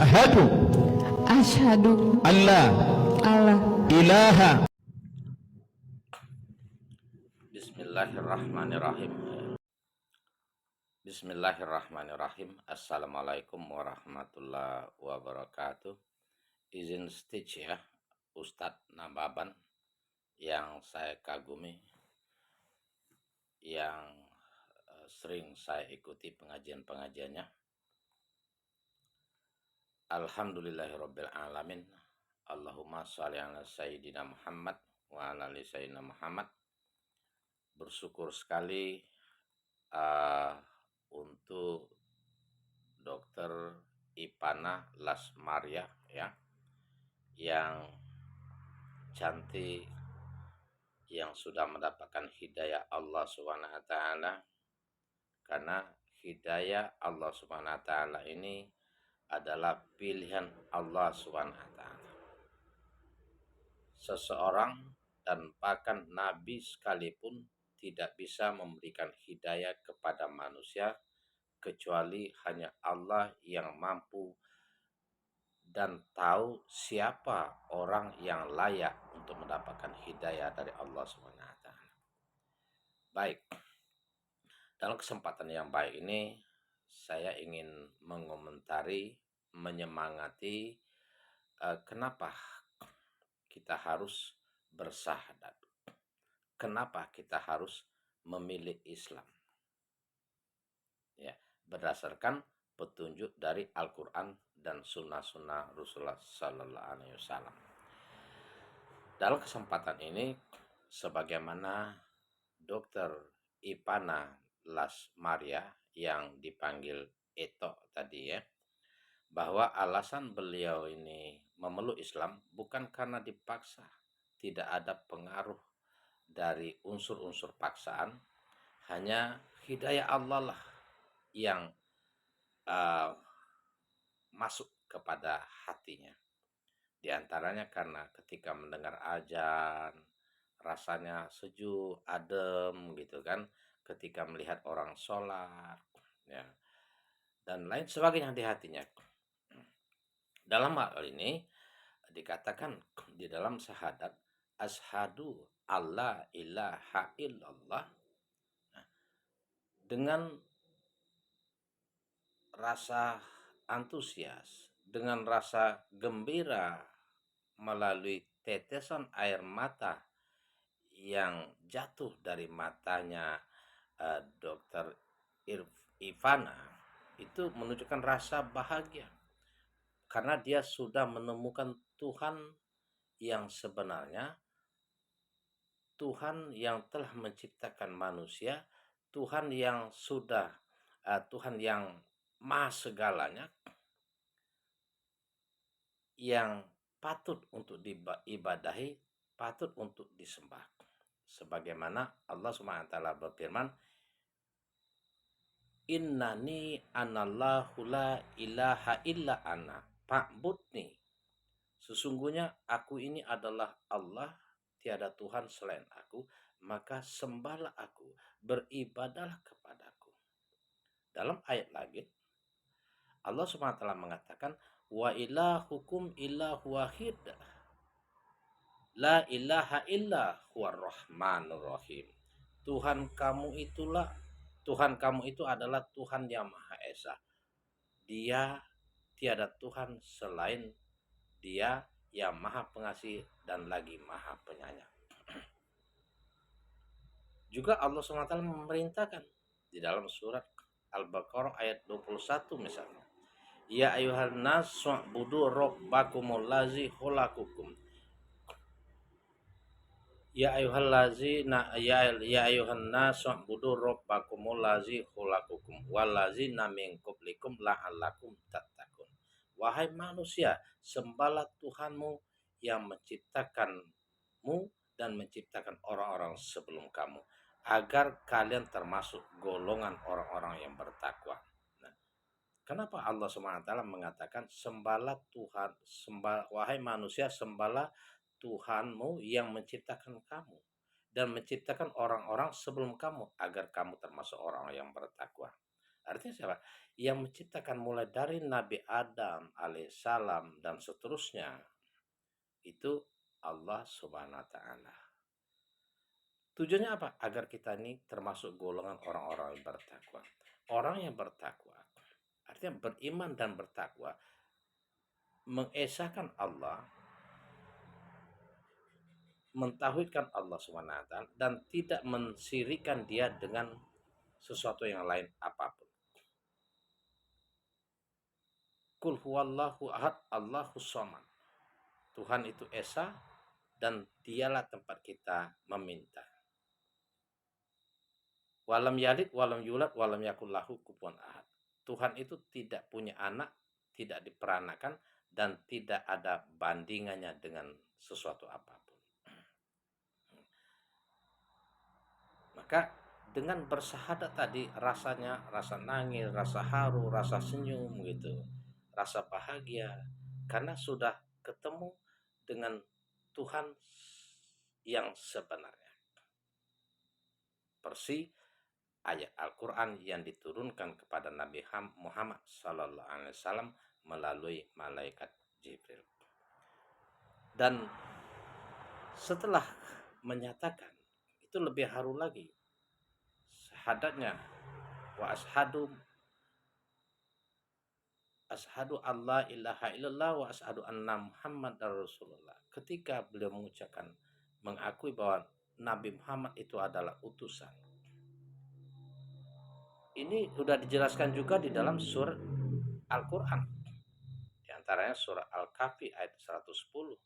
Asyhadu Asyhadu alla alla ilaha. Bismillahirrahmanirrahim. Bismillahirrahmanirrahim. Assalamualaikum warahmatullahi wabarakatuh. Izin stage ya, Ustadz Nababan yang saya kagumi, yang sering saya ikuti pengajian-pengajiannya. Alhamdulillahirabbil alamin. Allahumma shalli ala sayyidina Muhammad wa ala ali sayyidina Muhammad. Bersyukur sekali untuk Dr. Ipana Lasmaria ya, yang cantik, yang sudah mendapatkan hidayah Allah Subhanahu wa taala. Karena hidayah Allah Subhanahu wa taala ini adalah pilihan Allah Subhanahu wa taala. Seseorang dan bahkan nabi sekalipun tidak bisa memberikan hidayah kepada manusia kecuali hanya Allah yang mampu dan tahu siapa orang yang layak untuk mendapatkan hidayah dari Allah Subhanahu wa taala. Baik. Dalam kesempatan yang baik ini saya ingin mengomentari, menyemangati kenapa kita harus bersahadat. Kenapa kita harus memilih Islam? Ya, berdasarkan petunjuk dari Al-Quran dan sunnah-sunnah Rasulullah Sallallahu Alaihi Wasallam. Dalam kesempatan ini, sebagaimana Dr. Ipana Lasmaria yang dipanggil Eto tadi ya, bahwa alasan beliau ini memeluk Islam bukan karena dipaksa, tidak ada pengaruh dari unsur-unsur paksaan, hanya hidayah Allah lah yang masuk kepada hatinya. Di antaranya karena ketika mendengar azan rasanya sejuk, adem gitu kan, ketika melihat orang sholat ya, dan lain sebagainya di hatinya. Dalam hal ini dikatakan di dalam syahadat, asyhadu alla ilaha illallah, dengan rasa antusias, dengan rasa gembira melalui tetesan air mata yang jatuh dari matanya Dr. Ipana, itu menunjukkan rasa bahagia karena dia sudah menemukan Tuhan yang sebenarnya, Tuhan yang telah menciptakan manusia, Tuhan yang sudah Tuhan yang maha segalanya, yang patut untuk diibadahi, patut untuk disembah. Sebagaimana Allah Subhanahu wa taala berfirman, innani anallahu la ilaha illa ana fa'budni. Sesungguhnya aku ini adalah Allah, tiada Tuhan selain aku, maka sembahlah aku, beribadahlah kepadaku. Dalam ayat lagi Allah Subhanahu wa taala mengatakan, wa ilahukum ilahu wahid, la ilaha illa huwar rahmanur rahim. Tuhan kamu itu adalah Tuhan yang Maha Esa. Dia tiada Tuhan selain Dia yang Maha Pengasih dan lagi Maha Penyayang. Juga Allah SWT memerintahkan di dalam surat Al-Baqarah ayat 21 misalnya, ya ayuhan nas wa'budu rabbakumul ladzi khalaqakum. Ya ayuhan nas wa'budu rabbakumul ladzi khalaqakum walladzina min qablikum la'allakum tattaqun. Wahai manusia, sembahlah Tuhanmu yang menciptakanmu dan menciptakan orang-orang sebelum kamu, agar kalian termasuk golongan orang-orang yang bertakwa. Nah, kenapa Allah SWT mengatakan sembahlah Tuhan, wahai manusia, sembahlah Tuhanmu yang menciptakan kamu dan menciptakan orang-orang sebelum kamu, agar kamu termasuk orang yang bertakwa. Artinya siapa? Yang menciptakan mulai dari Nabi Adam alaihissalam dan seterusnya itu Allah Subhanahu wa taala. Tujuannya apa? Agar kita ini termasuk golongan orang-orang yang bertakwa. Orang yang bertakwa artinya beriman dan bertakwa, mengesahkan Allah, mentauhidkan Allah Subhanahu wa taala dan tidak mensirikan dia dengan sesuatu yang lain apapun. Kul huwallahu ahad, Allahus samad. Tuhan itu esa dan dialah tempat kita meminta. Walam yalid walam yulad walam yakul lahu kufuwan ahad. Tuhan itu tidak punya anak, tidak diperanakan dan tidak ada bandingannya dengan sesuatu apapun. Maka dengan bersahadat tadi rasanya rasa nangis, rasa haru, rasa senyum gitu, rasa bahagia karena sudah ketemu dengan Tuhan yang sebenarnya. Persis ayat Al-Quran yang diturunkan kepada Nabi Muhammad SAW melalui malaikat Jibril. Dan setelah menyatakan itu lebih haru lagi syahadatnya, wa ashadu alla ilaha illallah wa ashadu anna muhammadar rasulullah. Ketika beliau mengucapkan mengakui bahwa Nabi Muhammad itu adalah utusan. Ini sudah dijelaskan juga di dalam surat Al-Quran. Di antaranya surah Al-Kahfi ayat 110.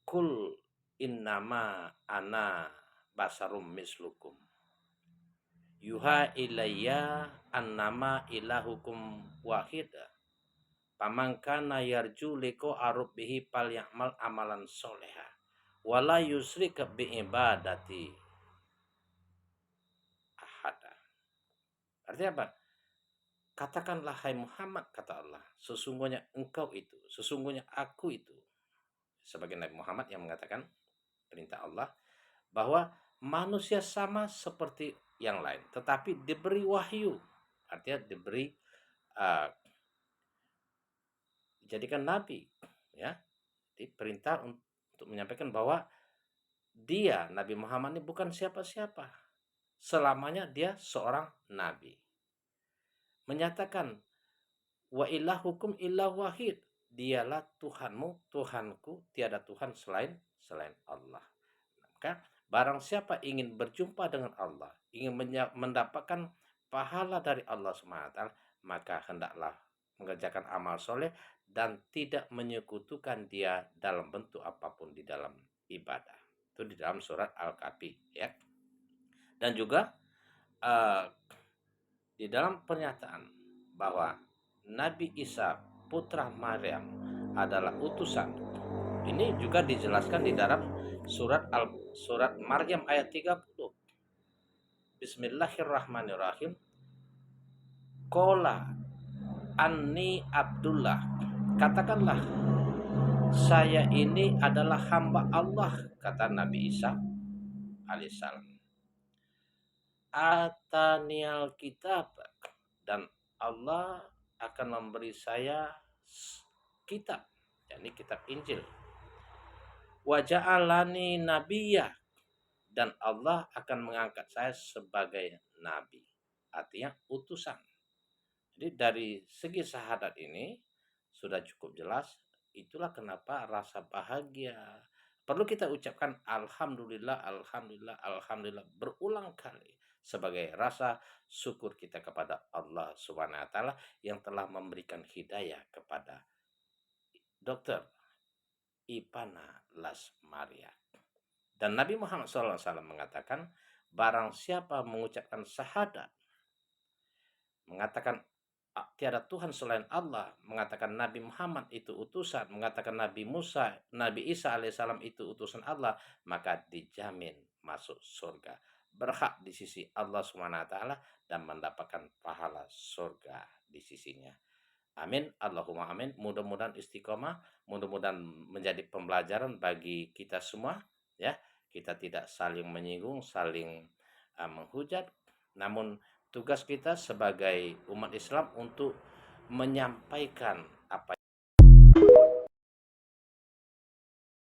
Kul innama ana basarum mislukum. Yuha ilayya annama ilahukum wahid. Pamangkana yarju liko arubbihi pal ya'mal amalan soleha. Wala yusrik bi'ibadati ahada. Artinya apa? Katakanlah hai Muhammad, kata Allah, sesungguhnya engkau itu, sesungguhnya aku itu. Sebagai Nabi Muhammad yang mengatakan perintah Allah bahwa manusia sama seperti yang lain, tetapi diberi wahyu, artinya diberi dijadikan nabi, ya, diperintah untuk menyampaikan bahwa dia Nabi Muhammad ini bukan siapa-siapa, selamanya dia seorang nabi. Menyatakan wa ilahukum illa wahid, dialah Tuhanmu, Tuhanku, tiada Tuhan selain Allah. Maka barang siapa ingin berjumpa dengan Allah, ingin mendapatkan pahala dari Allah SWT, maka hendaklah mengerjakan amal soleh dan tidak menyekutukan dia dalam bentuk apapun di dalam ibadah. Itu di dalam surat Al-Kahfi, ya. Dan juga di dalam pernyataan bahwa Nabi Isa putra Maryam adalah utusan. Ini juga dijelaskan di dalam surat Maryam ayat 30. Bismillahirrahmanirrahim. Qala anni Abdullah. Katakanlah saya ini adalah hamba Allah, kata Nabi Isa alaihissalam. Atanial kitab, dan Allah akan memberi saya kitab, yakni kitab Injil. Wa ja'alani nabiyya, dan Allah akan mengangkat saya sebagai nabi, artinya utusan. Jadi dari segi syahadat ini sudah cukup jelas. Itulah kenapa rasa bahagia perlu kita ucapkan alhamdulillah, alhamdulillah, alhamdulillah berulang kali sebagai rasa syukur kita kepada Allah Subhanahu wa taala yang telah memberikan hidayah kepada Dr. Ipana Lasmaria. Dan Nabi Muhammad SAW mengatakan, barang siapa mengucapkan syahadat, mengatakan tiada Tuhan selain Allah, mengatakan Nabi Muhammad itu utusan, mengatakan Nabi Isa alaihissalam itu utusan Allah, maka dijamin masuk surga, berhak di sisi Allah SWT dan mendapatkan pahala surga di sisinya. Amin, Allahumma amin. Mudah-mudahan istiqomah, mudah-mudahan menjadi pembelajaran bagi kita semua, ya. Kita tidak saling menyinggung, saling menghujat, namun Tugas kita sebagai umat Islam untuk menyampaikan